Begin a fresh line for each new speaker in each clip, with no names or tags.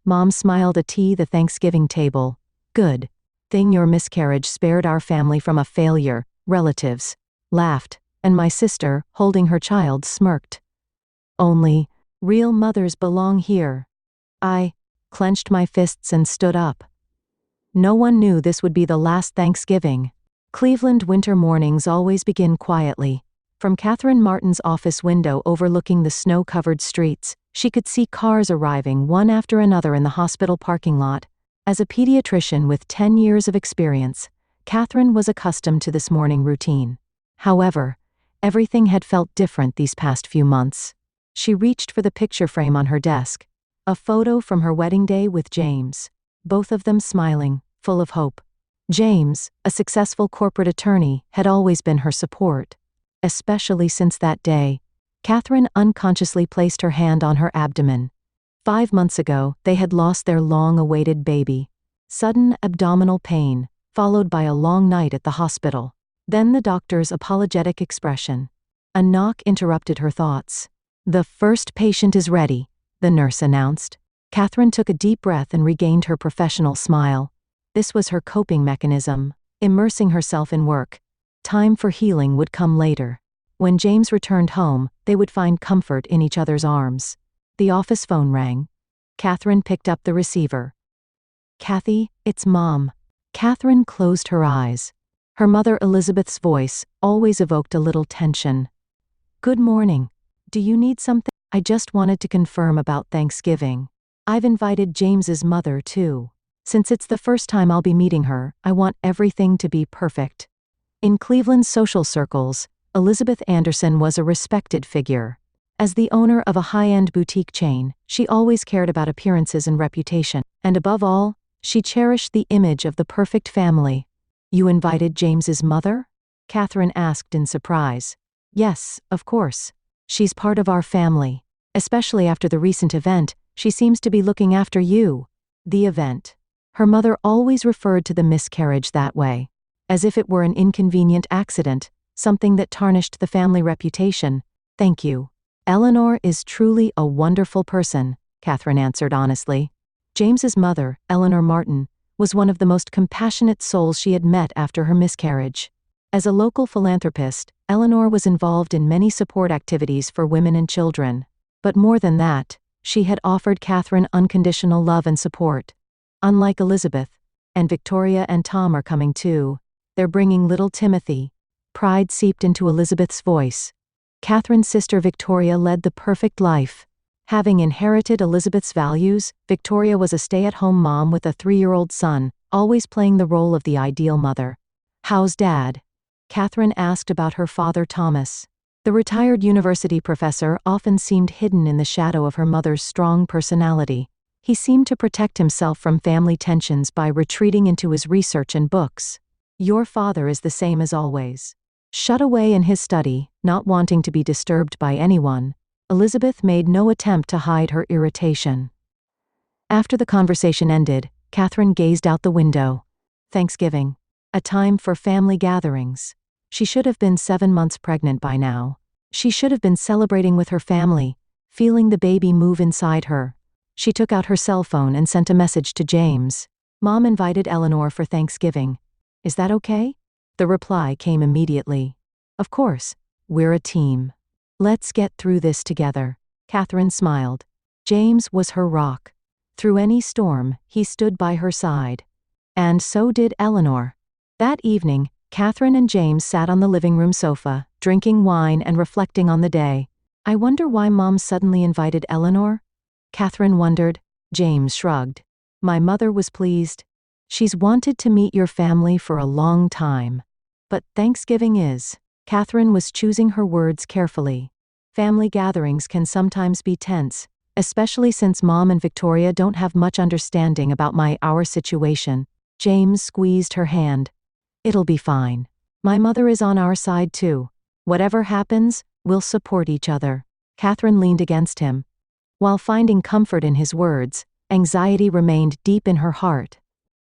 Mom smiled at the Thanksgiving table. Good thing your miscarriage spared our family from a failure, relatives laughed, and my sister, holding her child, smirked. Only real mothers belong here. I clenched my fists and stood up. No one knew this would be the last Thanksgiving. Cleveland winter mornings always begin quietly. From Catherine Martin's office window overlooking the snow-covered streets, she could see cars arriving one after another in the hospital parking lot. As a pediatrician with 10 years of experience, Catherine was accustomed to this morning routine. However, everything had felt different these past few months. She reached for the picture frame on her desk. A photo from her wedding day with James. Both of them smiling, full of hope. James, a successful corporate attorney, had always been her support. Especially since that day, Catherine unconsciously placed her hand on her abdomen. 5 months ago, they had lost their long-awaited baby. Sudden abdominal pain, followed by a long night at the hospital. Then the doctor's apologetic expression. A knock interrupted her thoughts. "The first patient is ready," the nurse announced. Catherine took a deep breath and regained her professional smile. This was her coping mechanism, immersing herself in work. Time for healing would come later. When James returned home, they would find comfort in each other's arms. The office phone rang. Catherine picked up the receiver. "Kathy, it's Mom." Catherine closed her eyes. Her mother Elizabeth's voice always evoked a little tension. "Good morning. Do you need something?" "I just wanted to confirm about Thanksgiving. I've invited James's mother too. Since it's the first time I'll be meeting her, I want everything to be perfect." In Cleveland's social circles, Elizabeth Anderson was a respected figure. As the owner of a high-end boutique chain, she always cared about appearances and reputation. And above all, she cherished the image of the perfect family. "You invited James's mother?" Catherine asked in surprise. "Yes, of course. She's part of our family. Especially after the recent event, she seems to be looking after you." The event. Her mother always referred to the miscarriage that way, as if it were an inconvenient accident, something that tarnished the family reputation. "Thank you. Eleanor is truly a wonderful person," Catherine answered honestly. James's mother, Eleanor Martin, was one of the most compassionate souls she had met after her miscarriage. As a local philanthropist, Eleanor was involved in many support activities for women and children. But more than that, she had offered Catherine unconditional love and support. Unlike Elizabeth, and Victoria and Tom are coming too. They're bringing little Timothy. Pride seeped into Elizabeth's voice. Catherine's sister Victoria led the perfect life. Having inherited Elizabeth's values, Victoria was a stay-at-home mom with a 3-year-old son, always playing the role of the ideal mother. "How's Dad?" Catherine asked about her father Thomas. The retired university professor often seemed hidden in the shadow of her mother's strong personality. He seemed to protect himself from family tensions by retreating into his research and books. "Your father is the same as always." Shut away in his study, not wanting to be disturbed by anyone, Elizabeth made no attempt to hide her irritation. After the conversation ended, Catherine gazed out the window. Thanksgiving. A time for family gatherings. She should have been 7 months pregnant by now. She should have been celebrating with her family, feeling the baby move inside her. She took out her cell phone and sent a message to James. "Mom invited Eleanor for Thanksgiving. Is that okay?" The reply came immediately. "Of course. We're a team. Let's get through this together." Catherine smiled. James was her rock. Through any storm, he stood by her side. And so did Eleanor. That evening, Catherine and James sat on the living room sofa, drinking wine and reflecting on the day. "I wonder why Mom suddenly invited Eleanor?" Catherine wondered. James shrugged. "My mother was pleased. She's wanted to meet your family for a long time. But Thanksgiving is." Catherine was choosing her words carefully. "Family gatherings can sometimes be tense, especially since Mom and Victoria don't have much understanding about our situation." James squeezed her hand. "It'll be fine. My mother is on our side too. Whatever happens, we'll support each other." Catherine leaned against him. While finding comfort in his words, anxiety remained deep in her heart.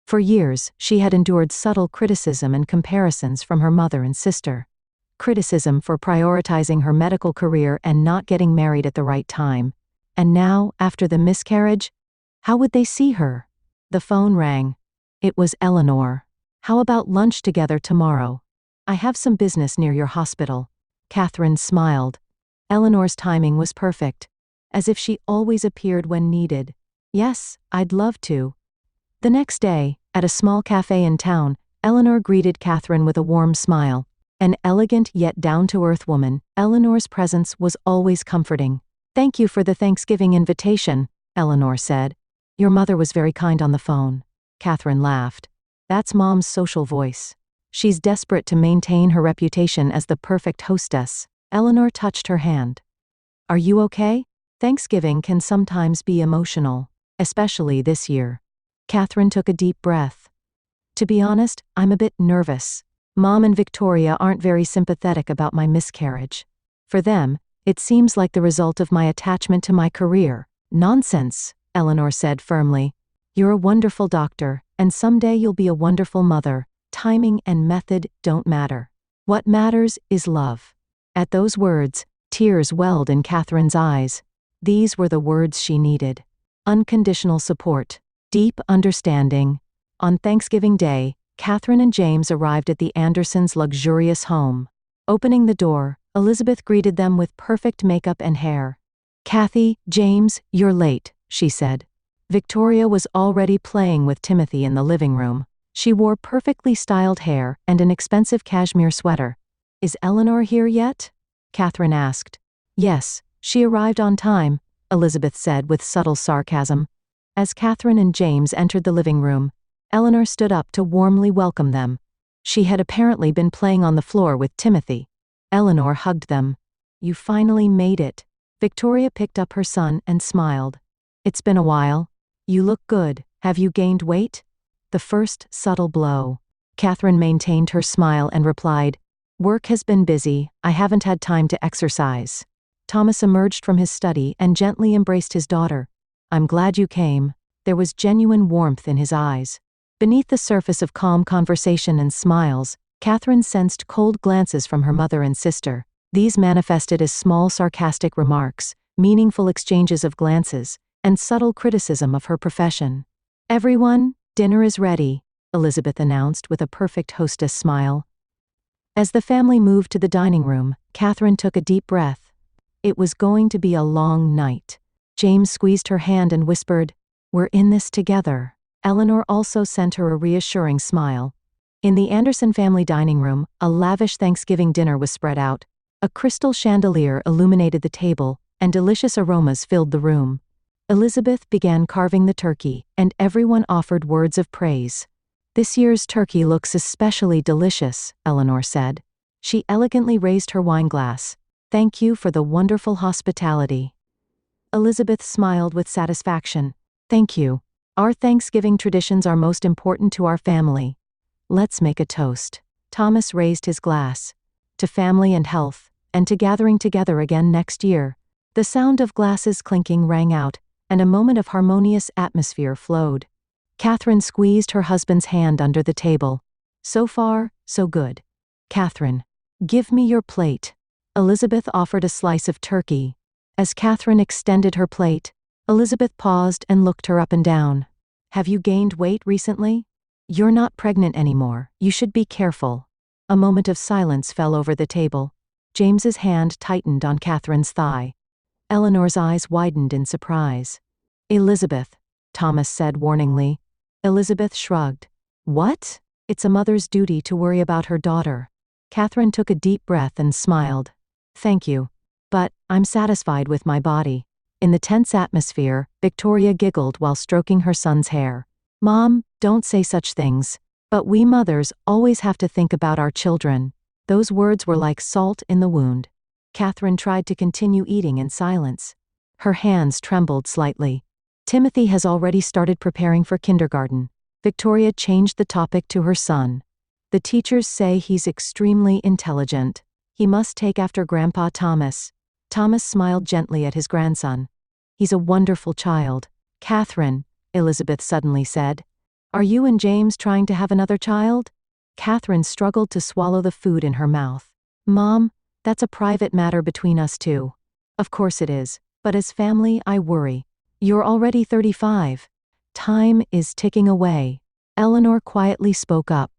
For years, she had endured subtle criticism and comparisons from her mother and sister. Criticism for prioritizing her medical career and not getting married at the right time. And now, after the miscarriage, How would they see her? The phone rang. It was Eleanor. How about lunch together tomorrow? I have some business near your hospital. Catherine smiled. Eleanor's timing was perfect. As if she always appeared when needed. Yes, I'd love to. The next day, at a small cafe in town, Eleanor greeted Catherine with a warm smile. An elegant yet down-to-earth woman, Eleanor's presence was always comforting. Thank you for the Thanksgiving invitation, Eleanor said. Your mother was very kind on the phone. Catherine laughed. That's Mom's social voice. She's desperate to maintain her reputation as the perfect hostess. Eleanor touched her hand. Are you okay? Thanksgiving can sometimes be emotional, especially this year. Catherine took a deep breath. To be honest, I'm a bit nervous. Mom and Victoria aren't very sympathetic about my miscarriage. For them, it seems like the result of my attachment to my career. Nonsense, Eleanor said firmly. You're a wonderful doctor, and someday you'll be a wonderful mother. Timing and method don't matter. What matters is love. At those words, tears welled in Catherine's eyes. These were the words she needed. Unconditional support. Deep understanding. On Thanksgiving Day, Catherine and James arrived at the Andersons' luxurious home. Opening the door, Elizabeth greeted them with perfect makeup and hair. Kathy, James, you're late, she said. Victoria was already playing with Timothy in the living room. She wore perfectly styled hair and an expensive cashmere sweater. Is Eleanor here yet? Catherine asked. Yes, she arrived on time, Elizabeth said with subtle sarcasm. As Catherine and James entered the living room, Eleanor stood up to warmly welcome them. She had apparently been playing on the floor with Timothy. Eleanor hugged them. You finally made it. Victoria picked up her son and smiled. It's been a while. You look good. Have you gained weight? The first subtle blow. Catherine maintained her smile and replied, Work has been busy. I haven't had time to exercise. Thomas emerged from his study and gently embraced his daughter. I'm glad you came. There was genuine warmth in his eyes. Beneath the surface of calm conversation and smiles, Catherine sensed cold glances from her mother and sister. These manifested as small sarcastic remarks, meaningful exchanges of glances, and subtle criticism of her profession. Everyone, dinner is ready, Elizabeth announced with a perfect hostess smile. As the family moved to the dining room, Catherine took a deep breath. It was going to be a long night. James squeezed her hand and whispered, We're in this together. Eleanor also sent her a reassuring smile. In the Anderson family dining room, a lavish Thanksgiving dinner was spread out. A crystal chandelier illuminated the table, and delicious aromas filled the room. Elizabeth began carving the turkey, and everyone offered words of praise. This year's turkey looks especially delicious, Eleanor said. She elegantly raised her wine glass. Thank you for the wonderful hospitality. Elizabeth smiled with satisfaction. Thank you. Our Thanksgiving traditions are most important to our family. Let's make a toast. Thomas raised his glass. To family and health, and to gathering together again next year. The sound of glasses clinking rang out, and a moment of harmonious atmosphere flowed. Catherine squeezed her husband's hand under the table. So far, so good. Catherine, give me your plate. Elizabeth offered a slice of turkey. As Catherine extended her plate, Elizabeth paused and looked her up and down. Have you gained weight recently? You're not pregnant anymore. You should be careful. A moment of silence fell over the table. James's hand tightened on Catherine's thigh. Eleanor's eyes widened in surprise. Elizabeth, Thomas said warningly. Elizabeth shrugged. What? It's a mother's duty to worry about her daughter. Catherine took a deep breath and smiled. Thank you. But I'm satisfied with my body. In the tense atmosphere, Victoria giggled while stroking her son's hair. Mom, don't say such things. But we mothers always have to think about our children. Those words were like salt in the wound. Catherine tried to continue eating in silence. Her hands trembled slightly. Timothy has already started preparing for kindergarten. Victoria changed the topic to her son. The teachers say he's extremely intelligent. He must take after Grandpa Thomas. Thomas smiled gently at his grandson. He's a wonderful child. Catherine, Elizabeth suddenly said. Are you and James trying to have another child? Catherine struggled to swallow the food in her mouth. Mom, that's a private matter between us two. Of course it is, but as family I worry. You're already 35. Time is ticking away. Eleanor quietly spoke up.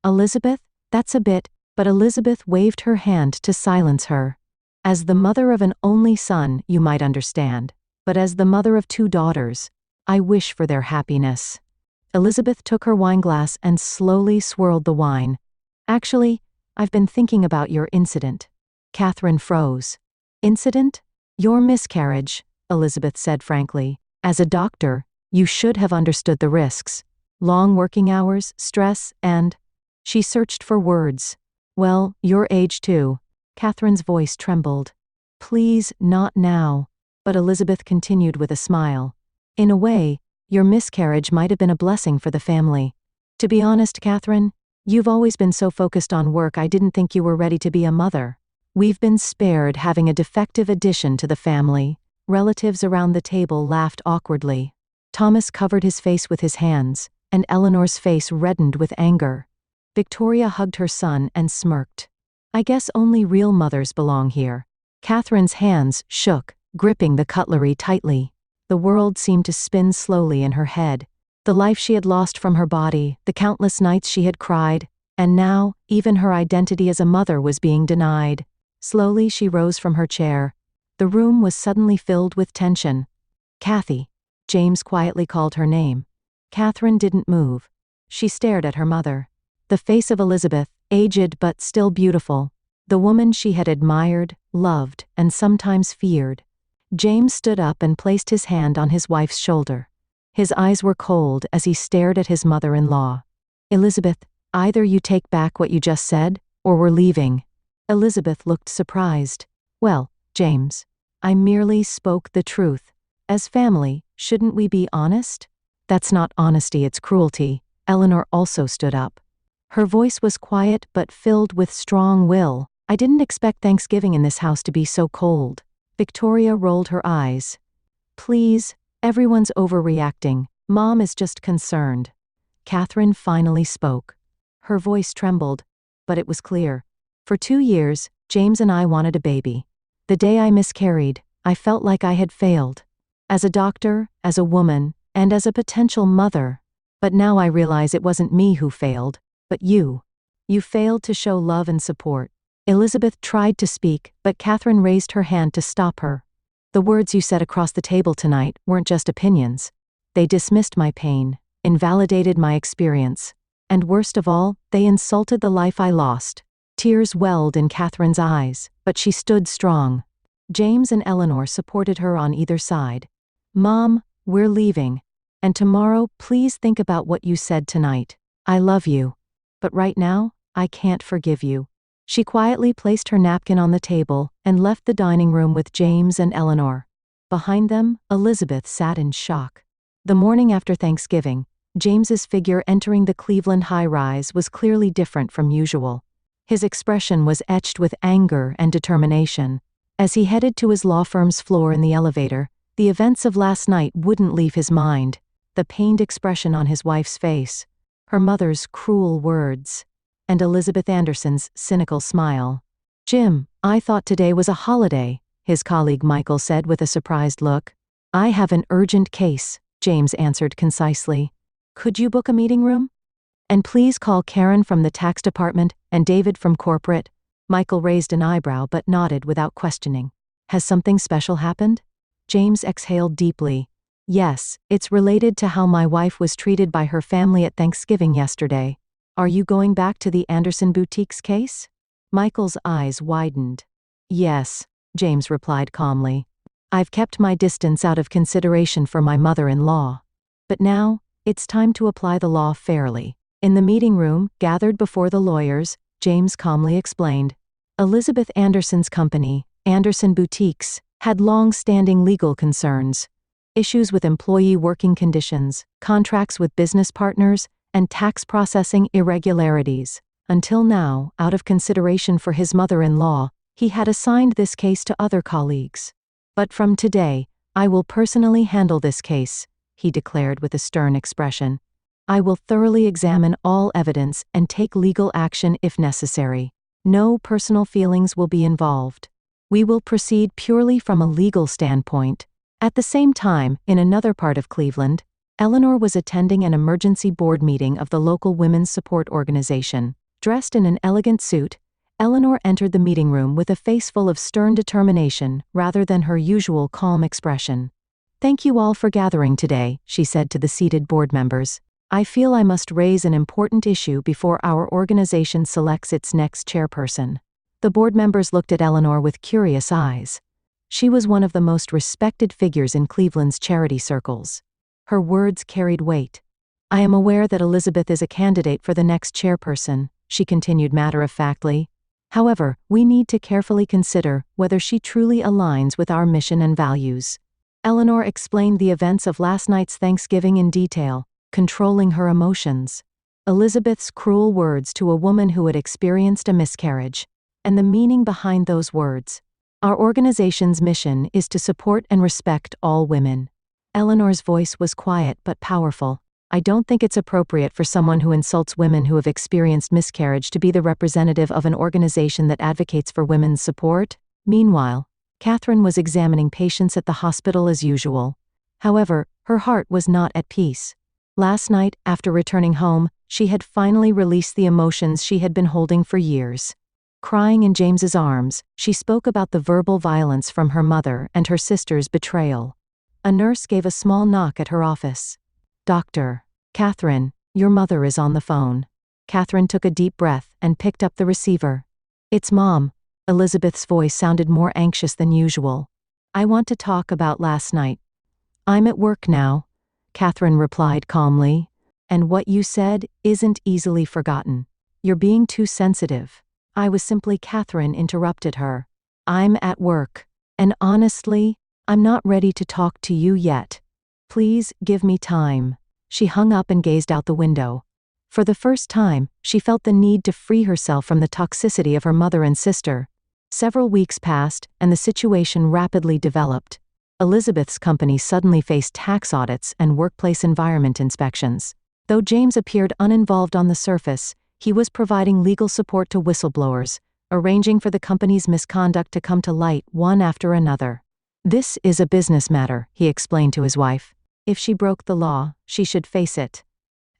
Elizabeth, that's a bit, but Elizabeth waved her hand to silence her. As the mother of an only son, you might understand, but as the mother of 2 daughters, I wish for their happiness. Elizabeth took her wineglass and slowly swirled the wine. Actually, I've been thinking about your incident. Catherine froze. Incident? Your miscarriage, Elizabeth said frankly. As a doctor, you should have understood the risks. Long working hours, stress, and… She searched for words. Well, your age too. Catherine's voice trembled. Please, not now. But Elizabeth continued with a smile. In a way, your miscarriage might have been a blessing for the family. To be honest, Catherine, you've always been so focused on work I didn't think you were ready to be a mother. We've been spared having a defective addition to the family. Relatives around the table laughed awkwardly. Thomas covered his face with his hands, and Eleanor's face reddened with anger. Victoria hugged her son and smirked. I guess only real mothers belong here. Catherine's hands shook, gripping the cutlery tightly. The world seemed to spin slowly in her head. The life she had lost from her body, the countless nights she had cried, and now, even her identity as a mother was being denied. Slowly she rose from her chair. The room was suddenly filled with tension. Kathy. James quietly called her name. Catherine didn't move. She stared at her mother. The face of Elizabeth, aged but still beautiful. The woman she had admired, loved, and sometimes feared. James stood up and placed his hand on his wife's shoulder. His eyes were cold as he stared at his mother-in-law. Elizabeth, either you take back what you just said, or we're leaving. Elizabeth looked surprised. Well, James, I merely spoke the truth. As family, shouldn't we be honest? That's not honesty, it's cruelty. Eleanor also stood up. Her voice was quiet but filled with strong will. I didn't expect Thanksgiving in this house to be so cold. Victoria rolled her eyes. Please, everyone's overreacting. Mom is just concerned. Catherine finally spoke. Her voice trembled, but it was clear. For 2 years, James and I wanted a baby. The day I miscarried, I felt like I had failed. As a doctor, as a woman, and as a potential mother. But now I realize it wasn't me who failed, but you. You failed to show love and support. Elizabeth tried to speak, but Catherine raised her hand to stop her. The words you said across the table tonight weren't just opinions. They dismissed my pain, invalidated my experience, and worst of all, they insulted the life I lost. Tears welled in Catherine's eyes, but she stood strong. James and Eleanor supported her on either side. Mom, we're leaving. And tomorrow, please think about what you said tonight. I love you. But right now, I can't forgive you. She quietly placed her napkin on the table and left the dining room with James and Eleanor. Behind them, Elizabeth sat in shock. The morning after Thanksgiving, James's figure entering the Cleveland high-rise was clearly different from usual. His expression was etched with anger and determination. As he headed to his law firm's floor in the elevator, the events of last night wouldn't leave his mind. The pained expression on his wife's face, her mother's cruel words, and Elizabeth Anderson's cynical smile. Jim, I thought today was a holiday, his colleague Michael said with a surprised look. I have an urgent case, James answered concisely. Could you book a meeting room? And please call Karen from the tax department and David from corporate. Michael raised an eyebrow but nodded without questioning. Has something special happened? James exhaled deeply. Yes, it's related to how my wife was treated by her family at Thanksgiving yesterday. Are you going back to the Anderson Boutiques case? Michael's eyes widened. Yes, James replied calmly. I've kept my distance out of consideration for my mother-in-law. But now, it's time to apply the law fairly. In the meeting room, gathered before the lawyers, James calmly explained. Elizabeth Anderson's company, Anderson Boutiques, had long-standing legal concerns. Issues with employee working conditions, contracts with business partners, and tax processing irregularities. Until now, out of consideration for his mother-in-law, he had assigned this case to other colleagues. But from today, I will personally handle this case, he declared with a stern expression. I will thoroughly examine all evidence and take legal action if necessary. No personal feelings will be involved. We will proceed purely from a legal standpoint. At the same time, in another part of Cleveland, Eleanor was attending an emergency board meeting of the local women's support organization. Dressed in an elegant suit, Eleanor entered the meeting room with a face full of stern determination rather than her usual calm expression. "Thank you all for gathering today," she said to the seated board members. "I feel I must raise an important issue before our organization selects its next chairperson." The board members looked at Eleanor with curious eyes. She was one of the most respected figures in Cleveland's charity circles. Her words carried weight. "I am aware that Elizabeth is a candidate for the next chairperson," she continued matter-of-factly. "However, we need to carefully consider whether she truly aligns with our mission and values." Eleanor explained the events of last night's Thanksgiving in detail, controlling her emotions. Elizabeth's cruel words to a woman who had experienced a miscarriage, and the meaning behind those words. "Our organization's mission is to support and respect all women." Eleanor's voice was quiet but powerful. "I don't think it's appropriate for someone who insults women who have experienced miscarriage to be the representative of an organization that advocates for women's support." Meanwhile, Catherine was examining patients at the hospital as usual. However, her heart was not at peace. Last night, after returning home, she had finally released the emotions she had been holding for years. Crying in James's arms, she spoke about the verbal violence from her mother and her sister's betrayal. A nurse gave a small knock at her office. "Doctor, Catherine, your mother is on the phone." Catherine took a deep breath and picked up the receiver. "It's Mom." Elizabeth's voice sounded more anxious than usual. "I want to talk about last night." "I'm at work now," Catherine replied calmly. "And what you said isn't easily forgotten. You're being too sensitive." "I was simply—" Catherine interrupted her. "I'm at work. And honestly, I'm not ready to talk to you yet. Please give me time." She hung up and gazed out the window. For the first time, she felt the need to free herself from the toxicity of her mother and sister. Several weeks passed, and the situation rapidly developed. Elizabeth's company suddenly faced tax audits and workplace environment inspections. Though James appeared uninvolved on the surface, he was providing legal support to whistleblowers, arranging for the company's misconduct to come to light one after another. "This is a business matter," he explained to his wife. "If she broke the law, she should face it."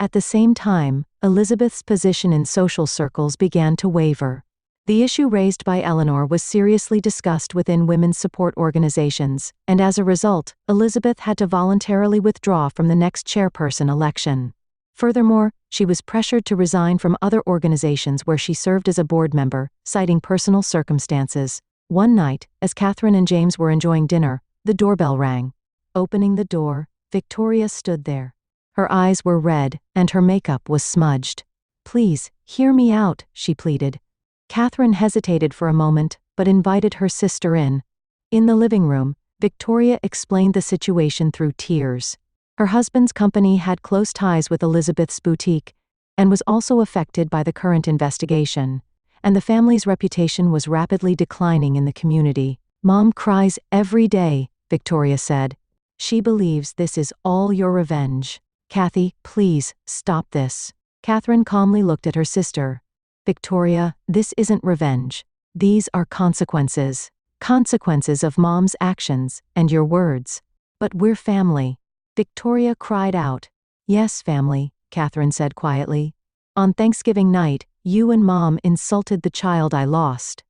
At the same time, Elizabeth's position in social circles began to waver. The issue raised by Eleanor was seriously discussed within women's support organizations, and as a result, Elizabeth had to voluntarily withdraw from the next chairperson election. Furthermore, she was pressured to resign from other organizations where she served as a board member, citing personal circumstances. One night, as Catherine and James were enjoying dinner, the doorbell rang. Opening the door, Victoria stood there. Her eyes were red, and her makeup was smudged. "Please, hear me out," she pleaded. Catherine hesitated for a moment, but invited her sister in. In the living room, Victoria explained the situation through tears. Her husband's company had close ties with Elizabeth's boutique, and was also affected by the current investigation, and the family's reputation was rapidly declining in the community. "Mom cries every day," Victoria said. "She believes this is all your revenge. Kathy, please, stop this." Catherine calmly looked at her sister. "Victoria, this isn't revenge. These are consequences. Consequences of Mom's actions, and your words. But we're family." Victoria cried out. "Yes, family," Catherine said quietly. "On Thanksgiving night, you and Mom insulted the child I lost.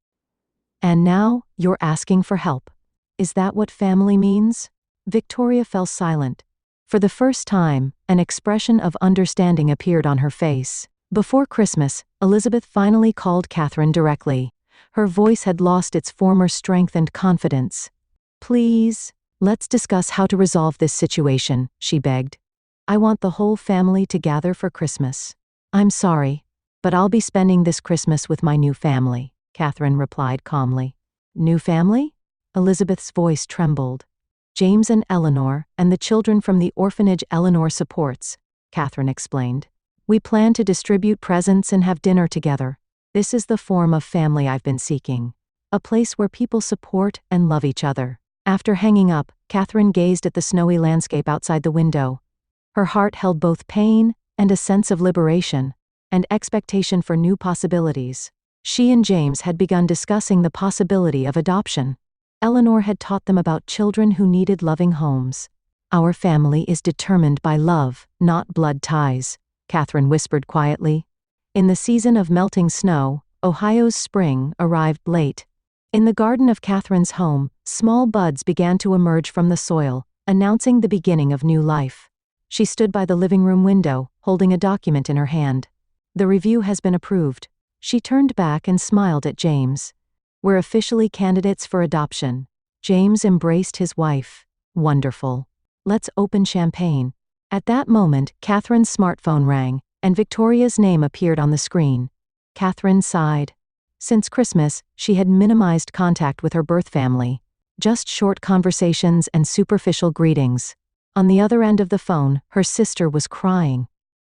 And now, you're asking for help. Is that what family means?" Victoria fell silent. For the first time, an expression of understanding appeared on her face. Before Christmas, Elizabeth finally called Catherine directly. Her voice had lost its former strength and confidence. "Please, let's discuss how to resolve this situation," she begged. "I want the whole family to gather for Christmas. I'm sorry, but I'll be spending this Christmas with my new family," Catherine replied calmly. "New family?" Elizabeth's voice trembled. "James and Eleanor, and the children from the orphanage Eleanor supports," Catherine explained. "We plan to distribute presents and have dinner together. This is the form of family I've been seeking. A place where people support and love each other." After hanging up, Catherine gazed at the snowy landscape outside the window. Her heart held both pain and a sense of liberation, and expectation for new possibilities. She and James had begun discussing the possibility of adoption. Eleanor had taught them about children who needed loving homes. Our family is determined by love, not blood ties, Catherine whispered quietly. In the season of melting snow, Ohio's spring arrived late. In the garden of Catherine's home, small buds began to emerge from the soil, announcing the beginning of new life. She stood by the living room window, holding a document in her hand. The review has been approved. She turned back and smiled at James. We're officially candidates for adoption. James embraced his wife. Wonderful. Let's open champagne. At that moment, Catherine's smartphone rang, and Victoria's name appeared on the screen. Catherine sighed. Since Christmas, she had minimized contact with her birth family. Just short conversations and superficial greetings. On the other end of the phone, her sister was crying.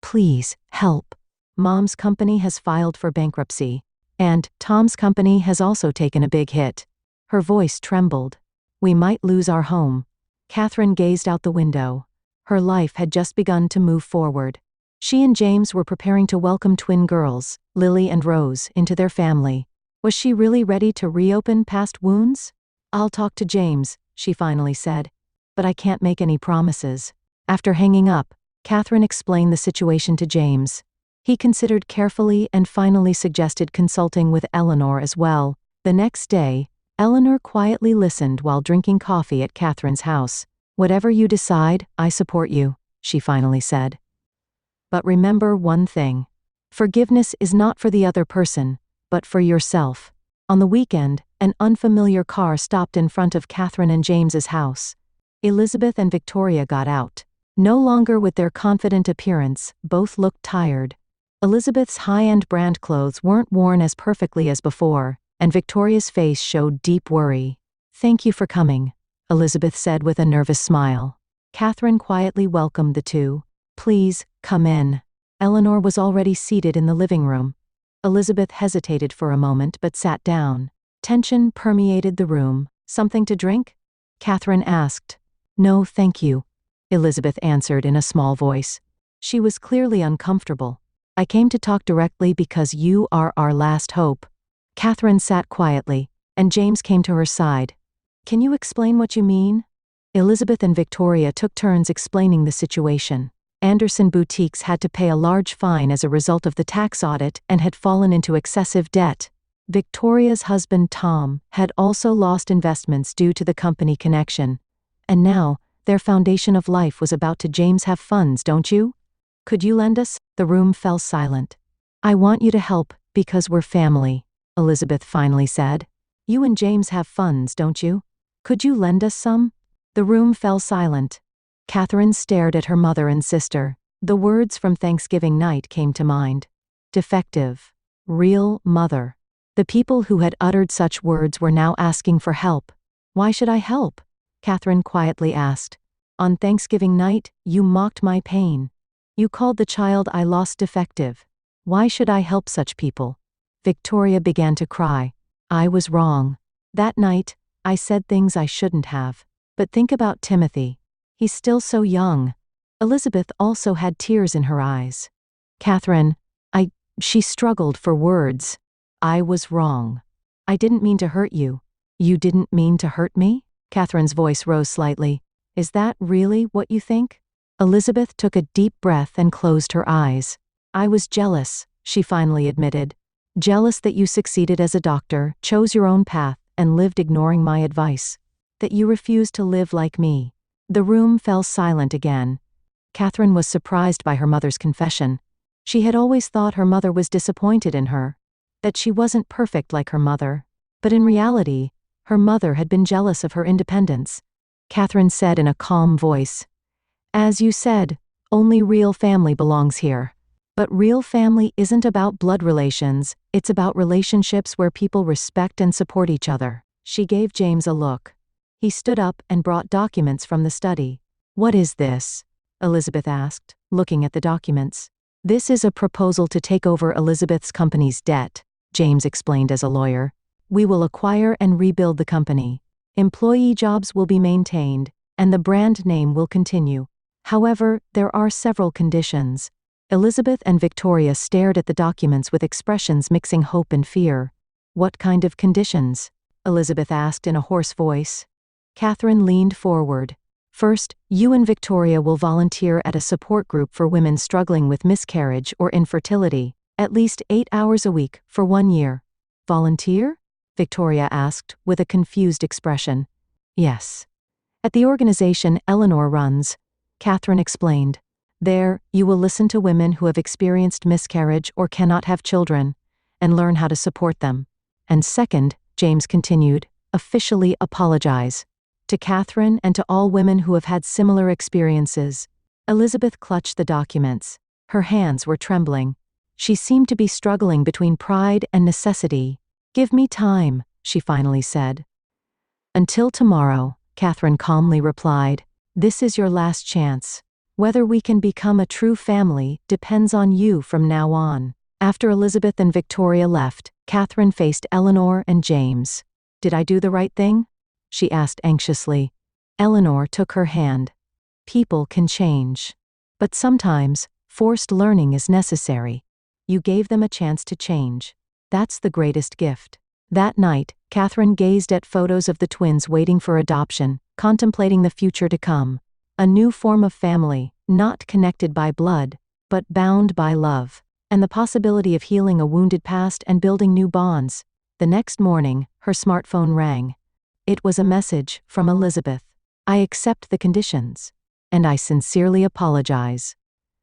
Please, help. Mom's company has filed for bankruptcy. And Tom's company has also taken a big hit. Her voice trembled. We might lose our home. Catherine gazed out the window. Her life had just begun to move forward. She and James were preparing to welcome twin girls, Lily and Rose, into their family. Was she really ready to reopen past wounds? I'll talk to James, she finally said. But I can't make any promises. After hanging up, Catherine explained the situation to James. He considered carefully and finally suggested consulting with Eleanor as well. The next day, Eleanor quietly listened while drinking coffee at Catherine's house. Whatever you decide, I support you, she finally said. But remember one thing. Forgiveness is not for the other person, but for yourself. On the weekend, an unfamiliar car stopped in front of Catherine and James's house. Elizabeth and Victoria got out. No longer with their confident appearance, both looked tired. Elizabeth's high-end brand clothes weren't worn as perfectly as before, and Victoria's face showed deep worry. Thank you for coming, Elizabeth said with a nervous smile. Catherine quietly welcomed the two. Please, come in. Eleanor was already seated in the living room. Elizabeth hesitated for a moment but sat down. Tension permeated the room. Something to drink? Catherine asked. No, thank you, Elizabeth answered in a small voice. She was clearly uncomfortable. I came to talk directly because you are our last hope. Catherine sat quietly, and James came to her side. Can you explain what you mean? Elizabeth and Victoria took turns explaining the situation. Anderson Boutiques had to pay a large fine as a result of the tax audit and had fallen into excessive debt. Victoria's husband Tom had also lost investments due to the company connection. And now, their foundation of life was about to. James have funds, don't you? Could you lend us? The room fell silent. I want you to help, because we're family, Elizabeth finally said. You and James have funds, don't you? Could you lend us some? The room fell silent. Catherine stared at her mother and sister. The words from Thanksgiving night came to mind. Defective. Real mother. The people who had uttered such words were now asking for help. Why should I help? Catherine quietly asked. On Thanksgiving night, you mocked my pain. You called the child I lost defective. Why should I help such people? Victoria began to cry. I was wrong. That night, I said things I shouldn't have. But think about Timothy. He's still so young. Elizabeth also had tears in her eyes. Catherine, she struggled for words. I was wrong. I didn't mean to hurt you. You didn't mean to hurt me? Catherine's voice rose slightly. Is that really what you think? Elizabeth took a deep breath and closed her eyes. I was jealous, she finally admitted. Jealous that you succeeded as a doctor, chose your own path, and lived ignoring my advice. That you refused to live like me. The room fell silent again. Catherine was surprised by her mother's confession. She had always thought her mother was disappointed in her. That she wasn't perfect like her mother. But in reality, her mother had been jealous of her independence. Catherine said in a calm voice. As you said, only real family belongs here. But real family isn't about blood relations, it's about relationships where people respect and support each other. She gave James a look. He stood up and brought documents from the study. What is this? Elizabeth asked, looking at the documents. This is a proposal to take over Elizabeth's company's debt, James explained as a lawyer. We will acquire and rebuild the company. Employee jobs will be maintained, and the brand name will continue. However, there are several conditions. Elizabeth and Victoria stared at the documents with expressions mixing hope and fear. What kind of conditions? Elizabeth asked in a hoarse voice. Catherine leaned forward. First, you and Victoria will volunteer at a support group for women struggling with miscarriage or infertility, at least 8 hours a week for 1 year. Volunteer? Victoria asked, with a confused expression. Yes. At the organization Eleanor runs, Catherine explained. There, you will listen to women who have experienced miscarriage or cannot have children, and learn how to support them. And second, James continued, officially apologize. To Catherine and to all women who have had similar experiences. Elizabeth clutched the documents. Her hands were trembling. She seemed to be struggling between pride and necessity. Give me time, she finally said. Until tomorrow, Catherine calmly replied. This is your last chance. Whether we can become a true family depends on you from now on. After Elizabeth and Victoria left, Catherine faced Eleanor and James. Did I do the right thing? She asked anxiously. Eleanor took her hand. People can change. But sometimes, forced learning is necessary. You gave them a chance to change. That's the greatest gift. That night, Catherine gazed at photos of the twins waiting for adoption, contemplating the future to come. A new form of family, not connected by blood, but bound by love. And the possibility of healing a wounded past and building new bonds. The next morning, her smartphone rang. It was a message from Elizabeth. I accept the conditions. And I sincerely apologize.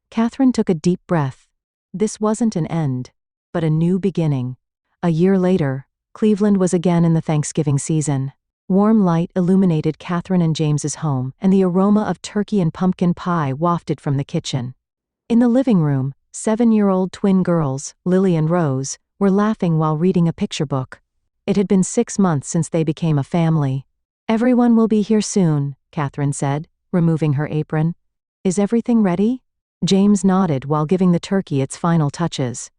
Catherine took a deep breath. This wasn't an end, but a new beginning. A year later, Cleveland was again in the Thanksgiving season. Warm light illuminated Catherine and James's home, and the aroma of turkey and pumpkin pie wafted from the kitchen. In the living room, 7-year-old twin girls, Lily and Rose, were laughing while reading a picture book. It had been 6 months since they became a family. Everyone will be here soon, Catherine said, removing her apron. Is everything ready? James nodded while giving the turkey its final touches.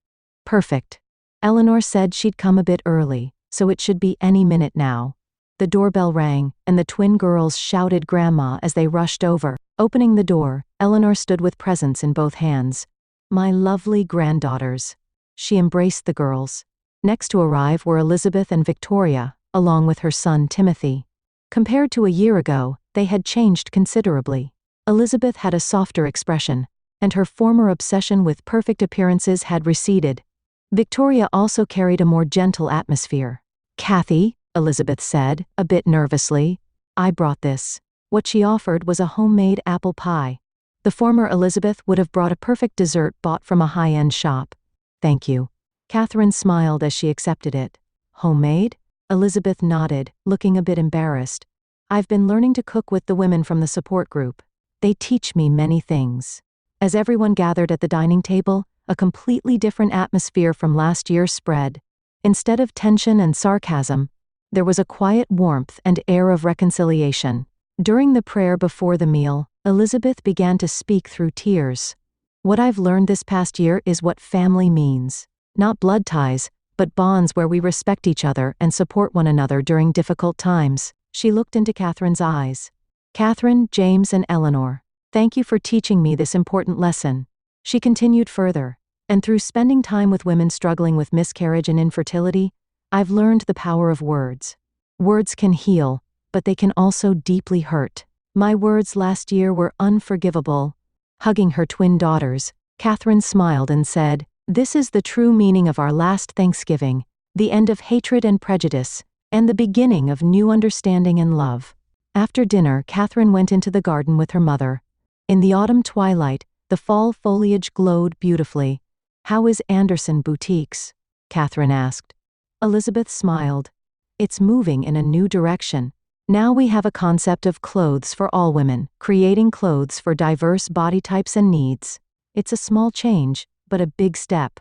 Perfect. Eleanor said she'd come a bit early, so it should be any minute now. The doorbell rang, and the twin girls shouted Grandma as they rushed over. Opening the door, Eleanor stood with presents in both hands. My lovely granddaughters. She embraced the girls. Next to arrive were Elizabeth and Victoria, along with her son Timothy. Compared to a year ago, they had changed considerably. Elizabeth had a softer expression, and her former obsession with perfect appearances had receded. Victoria also carried a more gentle atmosphere. Kathy, Elizabeth said, a bit nervously, I brought this. What she offered was a homemade apple pie. The former Elizabeth would have brought a perfect dessert bought from a high-end shop. Thank you. Catherine smiled as she accepted it. Homemade? Elizabeth nodded, looking a bit embarrassed. I've been learning to cook with the women from the support group. They teach me many things. As everyone gathered at the dining table, a completely different atmosphere from last year spread. Instead of tension and sarcasm, there was a quiet warmth and air of reconciliation. During the prayer before the meal, Elizabeth began to speak through tears. What I've learned this past year is what family means. Not blood ties, but bonds where we respect each other and support one another during difficult times. She looked into Catherine's eyes. Catherine, James, and Eleanor, thank you for teaching me this important lesson. She continued further. And through spending time with women struggling with miscarriage and infertility, I've learned the power of words. Words can heal, but they can also deeply hurt. My words last year were unforgivable. Hugging her twin daughters, Catherine smiled and said, This is the true meaning of our last Thanksgiving, the end of hatred and prejudice, and the beginning of new understanding and love. After dinner, Catherine went into the garden with her mother. In the autumn twilight, the fall foliage glowed beautifully. How is Anderson Boutiques? Catherine asked. Elizabeth smiled. It's moving in a new direction. Now we have a concept of clothes for all women, creating clothes for diverse body types and needs. It's a small change, but a big step.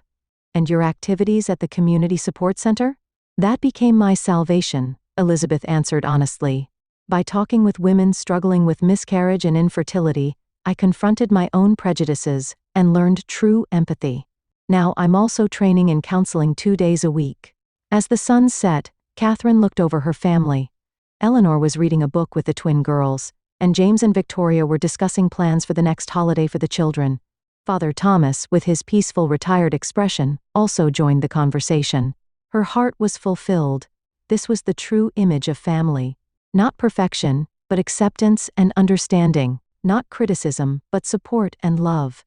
And your activities at the Community Support Center? That became my salvation, Elizabeth answered honestly. By talking with women struggling with miscarriage and infertility, I confronted my own prejudices and learned true empathy. Now I'm also training in counseling 2 days a week. As the sun set, Catherine looked over her family. Eleanor was reading a book with the twin girls, and James and Victoria were discussing plans for the next holiday for the children. Father Thomas, with his peaceful retired expression, also joined the conversation. Her heart was fulfilled. This was the true image of family. Not perfection, but acceptance and understanding, not criticism, but support and love.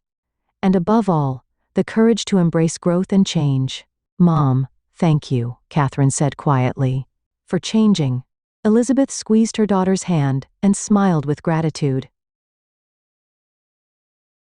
And above all, the courage to embrace growth and change. Mom, thank you, Catherine said quietly, for changing. Elizabeth squeezed her daughter's hand and smiled with gratitude.